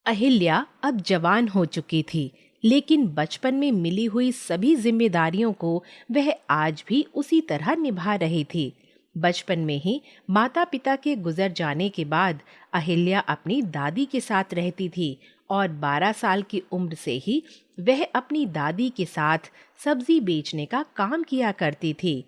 अहिल्या अब जवान हो चुकी थी, लेकिन बचपन में मिली हुई सभी जिम्मेदारियों को वह आज भी उसी तरह निभा रही थी। बचपन में ही माता पिता के गुजर जाने के बाद अहिल्या अपनी दादी के साथ रहती थी और 12 साल की उम्र से ही वह अपनी दादी के साथ सब्जी बेचने का काम किया करती थी।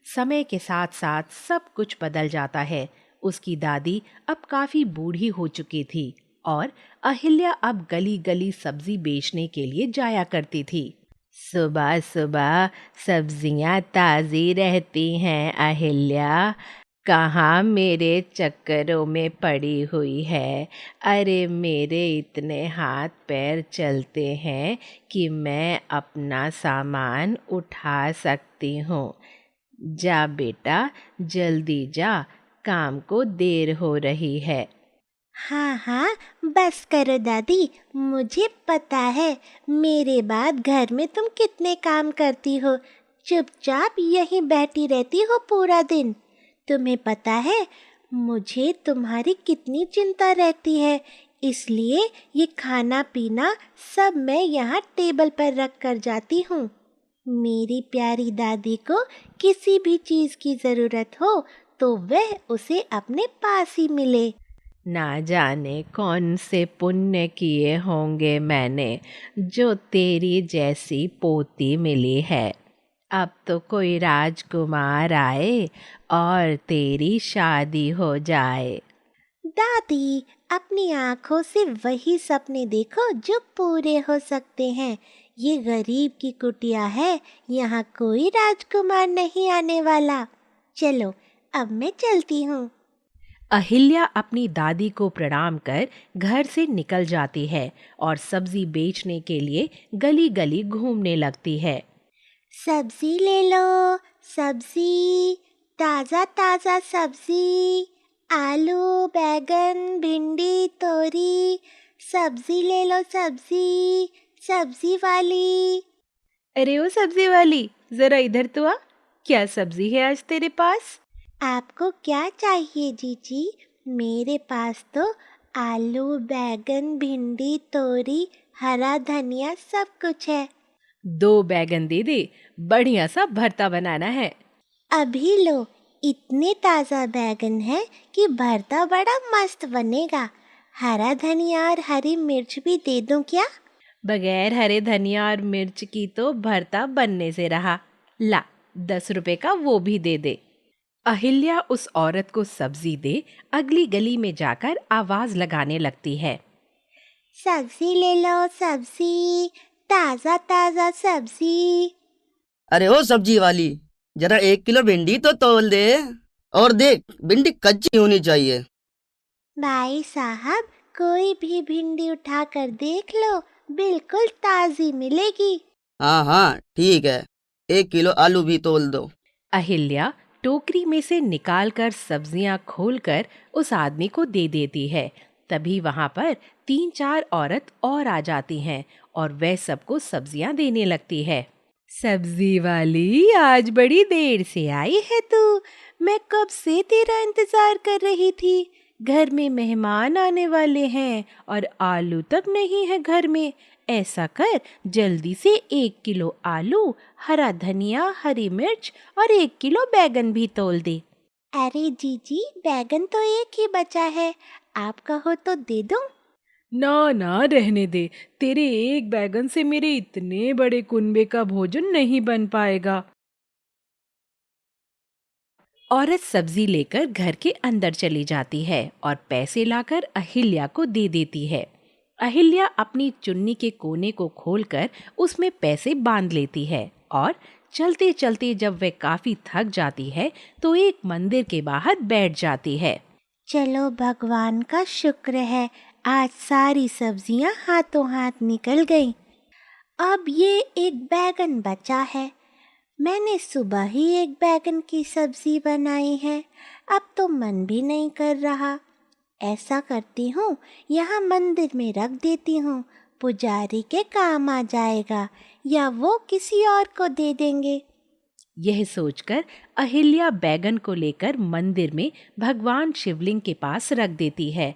समय के साथ साथ सब कुछ बदल जाता है। उसकी दादी अब काफी बूढ़ी हो चुकी थी और अहिल्या अब गली गली सब्जी बेचने के लिए जाया करती थी। सुबह सुबह सब्जियां ताजी रहती हैं अहिल्या, कहाँ मेरे चक्करों में पड़ी हुई है। अरे मेरे इतने हाथ पैर चलते हैं कि मैं अपना सामान उठा सकती हूँ। जा बेटा, जल्दी जा, काम को देर हो रही है। हाँ हाँ, बस करो दादी। मुझे पता है मेरे बाद घर में तुम कितने काम करती हो। चुपचाप यहीं बैठी रहती हो पूरा दिन। तुम्हें पता है मुझे तुम्हारी कितनी चिंता रहती है, इसलिए ये खाना पीना सब मैं यहाँ टेबल पर रख कर जाती हूँ। मेरी प्यारी दादी को किसी भी चीज़ की ज़रूरत हो तो वह उसे अपने पास ही मिले। ना जाने कौन से पुण्य किए होंगे मैंने, जो तेरी जैसी पोती मिली है। अब तो कोई राजकुमार आए और तेरी शादी हो जाए। दादी, अपनी आँखों से वही सपने देखो जो पूरे हो सकते हैं। ये गरीब की कुटिया है, यहाँ कोई राजकुमार नहीं आने वाला। चलो, अब मैं चलती हूँ। अहिल्या अपनी दादी को प्रणाम कर घर से निकल जाती है और सब्जी बेचने के लिए गली गली घूमने लगती है। सब्जी ले लो, सब्जी, ताज़ा ताज़ा सब्जी, आलू, बैगन, भिंडी, तोरी। सब्जी ले लो, सब्जी, सब्जी वाली। अरे ओ सब्जी वाली, जरा इधर तो आ। क्या सब्जी है आज तेरे पास? आपको क्या चाहिए जीजी? मेरे पास तो आलू, बैगन, भिंडी, तोरी, हरा धनिया सब कुछ है। 2 बैगन दे दे, बढ़िया सा भरता बनाना है। अभी लो, इतने ताज़ा बैगन है कि भरता बड़ा मस्त बनेगा। हरा धनिया और हरी मिर्च भी दे दूं क्या? बगैर हरे धनिया और मिर्च की तो भरता बनने से रहा। ला, 10 रुपए का वो भी दे दे। अहिल्या उस औरत को सब्जी दे अगली गली में जाकर आवाज लगाने लगती है। सब्जी ले लो, सब्जी, ताज़ा ताज़ा सब्जी। अरे ओ सब्जी वाली, जरा 1 किलो भिंडी तो तोल दे। और देख, भिंडी कच्ची होनी चाहिए। भाई साहब, कोई भी भिंडी उठाकर देख लो, बिल्कुल ताज़ी मिलेगी। हाँ हाँ ठीक है, 1 किलो आलू भी तोल दो। अहिल्या टोकरी में से निकालकर सब्जियां खोलकर उस आदमी को दे देती है। तभी वहां पर 3-4 औरत और आ जाती हैं और वह सबको सब्जियां देने लगती है। सब्जी वाली, आज बड़ी देर से आई है तू। मैं कब से तेरा इंतजार कर रही थी। घर में मेहमान आने वाले हैं और आलू तक नहीं है घर में। ऐसा कर, जल्दी से 1 किलो आलू, हरा धनिया, हरी मिर्च और 1 किलो बैगन भी तोल दे। अरे जीजी, बैगन तो एक ही बचा है, आप कहो तो दे दूं? ना ना, रहने दे। तेरे एक बैगन से मेरे इतने बड़े कुनबे का भोजन नहीं बन पाएगा। औरत सब्जी लेकर घर के अंदर चली जाती है और पैसे लाकर अहिल्या को दे देती है। अहिल्या अपनी चुन्नी के कोने को खोलकर उसमें पैसे बांध लेती है और चलते चलते जब वह काफी थक जाती है तो एक मंदिर के बाहर बैठ जाती है। चलो, भगवान का शुक्र है, आज सारी सब्जियां हाथों हाथ निकल गईं। अब ये एक बैगन बचा है। मैंने सुबह ही एक बैगन की सब्जी बनाई है। अब तो मन भी नहीं कर रहा। ऐसा करती हूँ, यहाँ मंदिर में रख देती हूँ। पुजारी के काम आ जाएगा या वो किसी और को दे देंगे। यह सोचकर अहिल्या बैगन को लेकर मंदिर में भगवान शिवलिंग के पास रख देती है।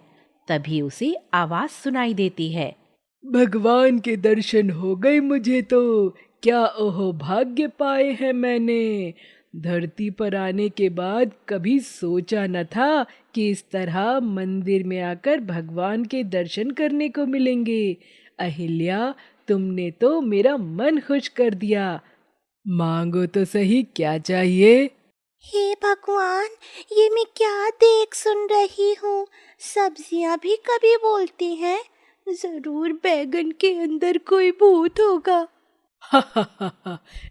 तभी उसे आवाज सुनाई देती है। भगवान के दर्शन हो गए मुझे तो। क्या ओहो भाग्य पाए हैं मैंने। धरती पर आने के बाद कभी सोचा न था कि इस तरह मंदिर में आकर भगवान के दर्शन करने को मिलेंगे। अहिल्या, तुमने तो मेरा मन खुश कर दिया। मांगो तो सही, क्या चाहिए? हे भगवान, ये मैं क्या देख सुन रही हूँ। सब्जियाँ भी कभी बोलती हैं। जरूर बैगन के अंदर कोई भूत होगा।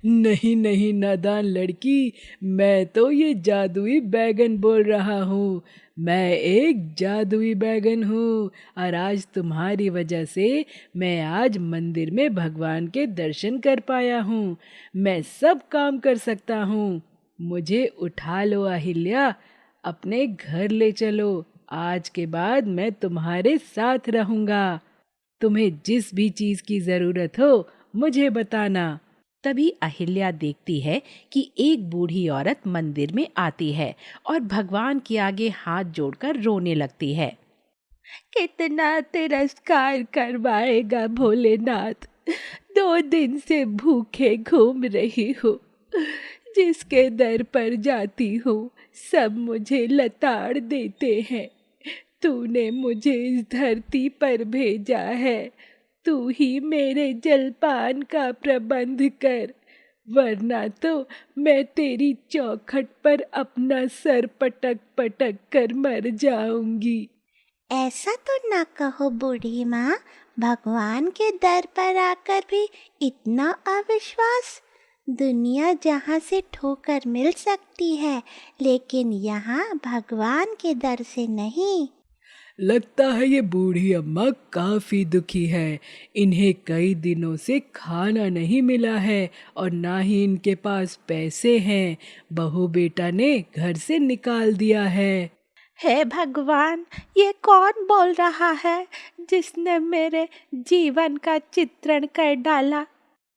नहीं नहीं नादान लड़की, मैं तो ये जादुई बैगन बोल रहा हूँ। मैं एक जादुई बैगन हूँ और आज तुम्हारी वजह से मैं आज मंदिर में भगवान के दर्शन कर पाया हूँ। मैं सब काम कर सकता हूँ। मुझे उठा लो अहिल्या, अपने घर ले चलो। आज के बाद मैं तुम्हारे साथ रहूँगा। तुम्हें जिस भी चीज की जरूरत हो मुझे बताना। तभी अहिल्या देखती है कि एक बूढ़ी औरत मंदिर में आती है और भगवान के आगे हाथ जोड़कर रोने लगती है। कितना तिरस्कार करवाएगा भोलेनाथ। 2 दिन से भूखे घूम रही हूँ। जिसके दर पर जाती हूँ सब मुझे लताड़ देते हैं। तूने मुझे इस धरती पर भेजा है। तू ही मेरे जलपान का प्रबंध कर, वरना तो मैं तेरी चौखट पर अपना सर पटक पटक कर मर जाऊंगी। ऐसा तो ना कहो बूढ़ी माँ। भगवान के दर पर आकर भी इतना अविश्वास। दुनिया जहाँ से ठोकर मिल सकती है, लेकिन यहाँ भगवान के दर से नहीं। लगता है ये बूढ़ी अम्मा काफी दुखी है। इन्हें कई दिनों से खाना नहीं मिला है और ना ही इनके पास पैसे हैं। बहू बेटा ने घर से निकाल दिया है। हे भगवान, ये कौन बोल रहा है जिसने मेरे जीवन का चित्रण कर डाला?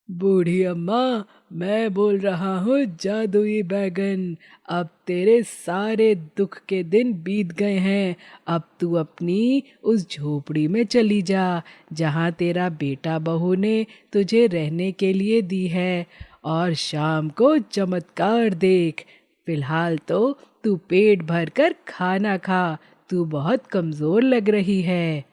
बूढ़ी अम्मा, मैं बोल रहा हूँ जादुई बैगन। अब तेरे सारे दुख के दिन बीत गए हैं। अब तू अपनी उस झोपड़ी में चली जा जहाँ तेरा बेटा बहू ने तुझे रहने के लिए दी है, और शाम को चमत्कार देख। फिलहाल तो तू पेट भर कर खाना खा। तू बहुत कमजोर लग रही है।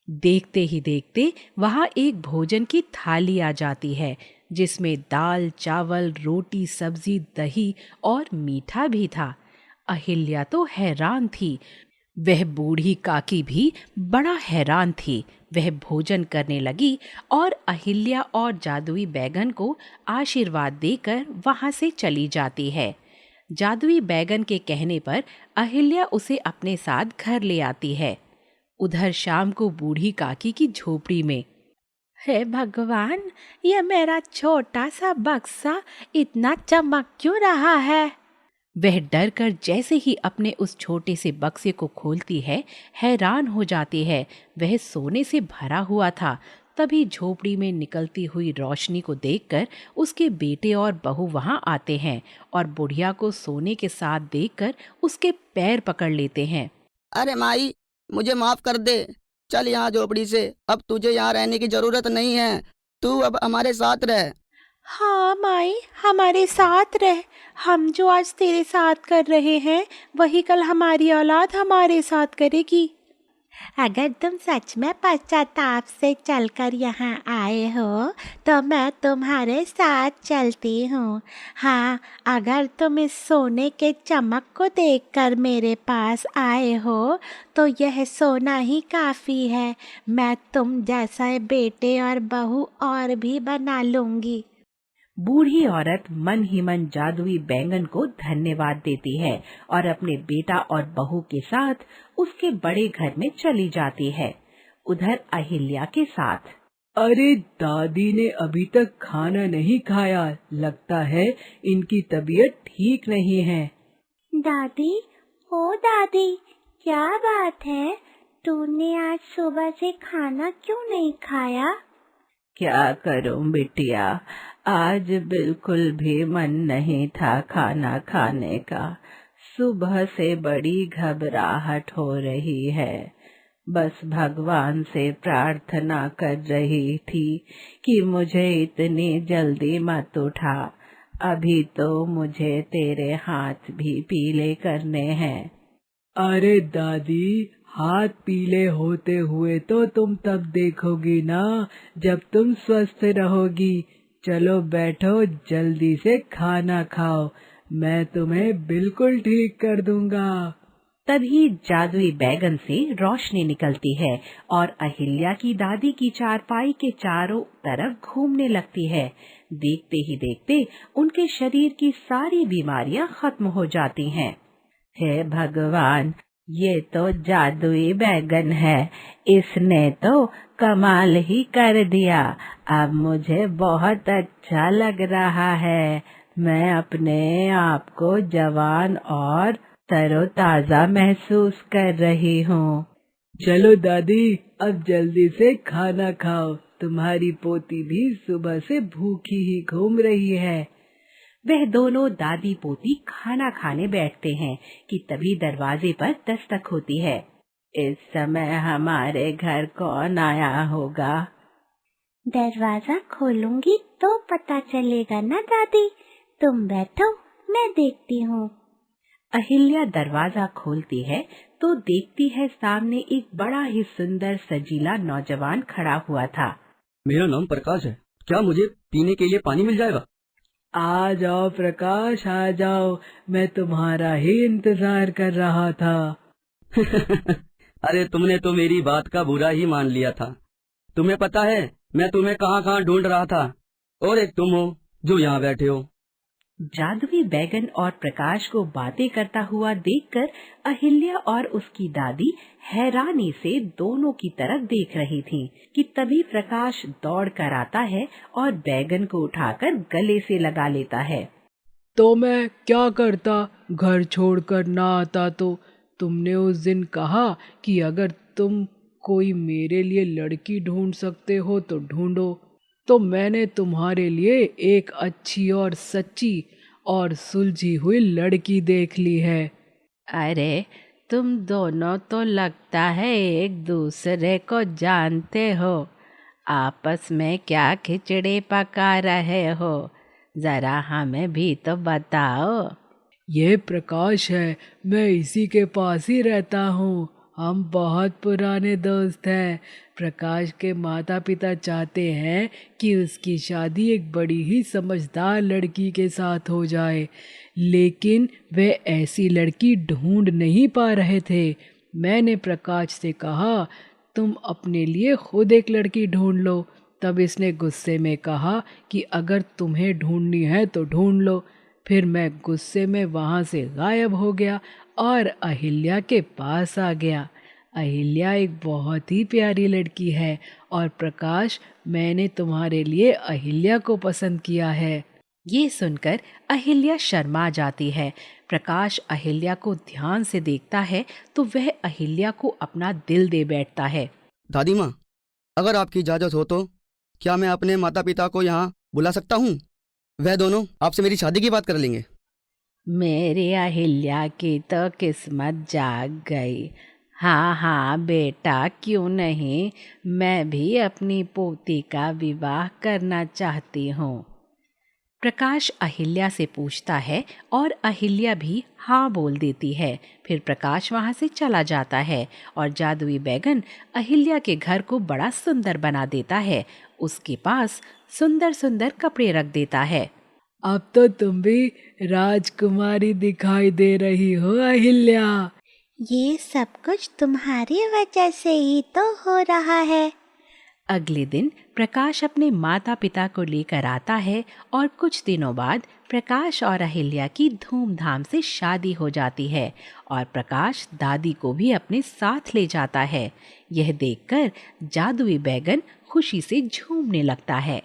देखते ही देखते वहां एक भोजन की थाली आ जाती है जिसमें दाल, चावल, रोटी, सब्जी, दही और मीठा भी था। अहिल्या तो हैरान थी। वह बूढ़ी काकी भी बड़ा हैरान थी। वह भोजन करने लगी और अहिल्या और जादुई बैगन को आशीर्वाद देकर वहां से चली जाती है। जादुई बैगन के कहने पर अहिल्या उसे अपने साथ घर ले आती है। उधर शाम को बूढ़ी काकी की झोपड़ी में, हे भगवान, ये मेरा छोटा सा बक्सा इतना चमक क्यों रहा है? वह डर कर जैसे ही अपने उस छोटे से बक्से को खोलती है, हैरान हो जाती है। वह सोने से भरा हुआ था। तभी झोपड़ी में निकलती हुई रोशनी को देखकर उसके बेटे और बहू वहां आते हैं और बुढ़िया को सोने के साथ देखकर उसके पैर पकड़ लेते हैं। अरे माई, मुझे माफ कर दे। चल यहाँ झोपड़ी से, अब तुझे यहाँ रहने की जरूरत नहीं है। तू अब हमारे साथ रह। हाँ माई, हमारे साथ रह। हम जो आज तेरे साथ कर रहे हैं वही कल हमारी औलाद हमारे साथ करेगी। अगर तुम सच में पश्चाताप से चलकर यहाँ आए हो तो मैं तुम्हारे साथ चलती हूँ। हाँ, अगर तुम इस सोने के चमक को देखकर मेरे पास आए हो तो यह सोना ही काफ़ी है। मैं तुम जैसा बेटे और बहू और भी बना लूँगी। बूढ़ी औरत मन ही मन जादुई बैंगन को धन्यवाद देती है और अपने बेटा और बहू के साथ उसके बड़े घर में चली जाती है। उधर अहिल्या के साथ, अरे दादी ने अभी तक खाना नहीं खाया। लगता है इनकी तबीयत ठीक नहीं है। दादी, ओ दादी, क्या बात है? तूने आज सुबह से खाना क्यों नहीं खाया? क्या करूं बिटिया, आज बिल्कुल भी मन नहीं था खाना खाने का। सुबह से बड़ी घबराहट हो रही है। बस भगवान से प्रार्थना कर रही थी कि मुझे इतनी जल्दी मत उठा। अभी तो मुझे तेरे हाथ भी पीले करने हैं। अरे दादी, हाथ पीले होते हुए तो तुम तब देखोगी ना जब तुम स्वस्थ रहोगी। चलो बैठो, जल्दी से खाना खाओ, मैं तुम्हें बिल्कुल ठीक कर दूंगा। तभी जादुई बैगन से रोशनी निकलती है और अहिल्या की दादी की चारपाई के चारों तरफ घूमने लगती है। देखते ही देखते उनके शरीर की सारी बीमारियां खत्म हो जाती हैं। हे भगवान, ये तो जादुई बैगन है, इसने तो कमाल ही कर दिया। अब मुझे बहुत अच्छा लग रहा है। मैं अपने आप को जवान और तरोताजा महसूस कर रही हूँ। चलो दादी, अब जल्दी से खाना खाओ, तुम्हारी पोती भी सुबह से भूखी ही घूम रही है। वह दोनों दादी पोती खाना खाने बैठते हैं कि तभी दरवाजे पर दस्तक होती है। इस समय हमारे घर कौन आया होगा? दरवाजा खोलूंगी तो पता चलेगा ना दादी। तुम बैठो, मैं देखती हूँ। अहिल्या दरवाजा खोलती है तो देखती है सामने एक बड़ा ही सुंदर सजीला नौजवान खड़ा हुआ था। मेरा नाम प्रकाश है, क्या मुझे पीने के लिए पानी मिल जाएगा? आ जाओ प्रकाश, आ जाओ, मैं तुम्हारा ही इंतजार कर रहा था। अरे तुमने तो मेरी बात का बुरा ही मान लिया था। तुम्हें पता है मैं तुम्हें कहाँ कहाँ ढूंढ रहा था, और एक तुम हो जो यहाँ बैठे हो। जादुई बैगन और प्रकाश को बातें करता हुआ देखकर अहिल्या और उसकी दादी हैरानी से दोनों की तरफ देख रही थीं कि तभी प्रकाश दौड़ कर आता है और बैगन को उठाकर गले से लगा लेता है। तो मैं क्या करता, घर छोड़कर ना आता तो? तुमने उस दिन कहा कि अगर तुम कोई मेरे लिए लड़की ढूंढ सकते हो तो ढूंढो, तो मैंने तुम्हारे लिए एक अच्छी और सच्ची और सुलझी हुई लड़की देख ली है। अरे तुम दोनों तो लगता है एक दूसरे को जानते हो। आपस में क्या खिचड़ी पका रहे हो, जरा हमें भी तो बताओ। ये प्रकाश है, मैं इसी के पास ही रहता हूँ। हम बहुत पुराने दोस्त हैं। प्रकाश के माता पिता चाहते हैं कि उसकी शादी एक बड़ी ही समझदार लड़की के साथ हो जाए, लेकिन वे ऐसी लड़की ढूंढ नहीं पा रहे थे। मैंने प्रकाश से कहा, तुम अपने लिए खुद एक लड़की ढूंढ लो। तब इसने गुस्से में कहा कि अगर तुम्हें ढूंढनी है तो ढूंढ लो। फिर मैं गुस्से में वहाँ से गायब हो गया और अहिल्या के पास आ गया। अहिल्या एक बहुत ही प्यारी लड़की है और प्रकाश, मैंने तुम्हारे लिए अहिल्या को पसंद किया है। ये सुनकर अहिल्या शर्मा जाती है। प्रकाश अहिल्या को ध्यान से देखता है तो वह अहिल्या को अपना दिल दे बैठता है। दादी माँ, अगर आपकी इजाज़त हो तो क्या मैं अपने माता पिता को यहाँ बुला सकता हूँ? वह दोनों आपसे मेरी शादी की बात कर लेंगे। मेरी अहिल्या की तो किस्मत जाग गई। हाँ हाँ बेटा, क्यों नहीं, मैं भी अपनी पोती का विवाह करना चाहती हूँ। प्रकाश अहिल्या से पूछता है और अहिल्या भी हाँ बोल देती है। फिर प्रकाश वहाँ से चला जाता है और जादुई बैगन अहिल्या के घर को बड़ा सुंदर बना देता है। उसके पास सुंदर सुंदर कपड़े रख देता है। अब तो तुम भी राजकुमारी दिखाई दे रही हो अहिल्या। ये सब कुछ तुम्हारी वजह से ही तो हो रहा है। अगले दिन प्रकाश अपने माता पिता को लेकर आता है और कुछ दिनों बाद प्रकाश और अहिल्या की धूमधाम से शादी हो जाती है और प्रकाश दादी को भी अपने साथ ले जाता है। यह देखकर जादुई बैगन खुशी से झूमने लगता है।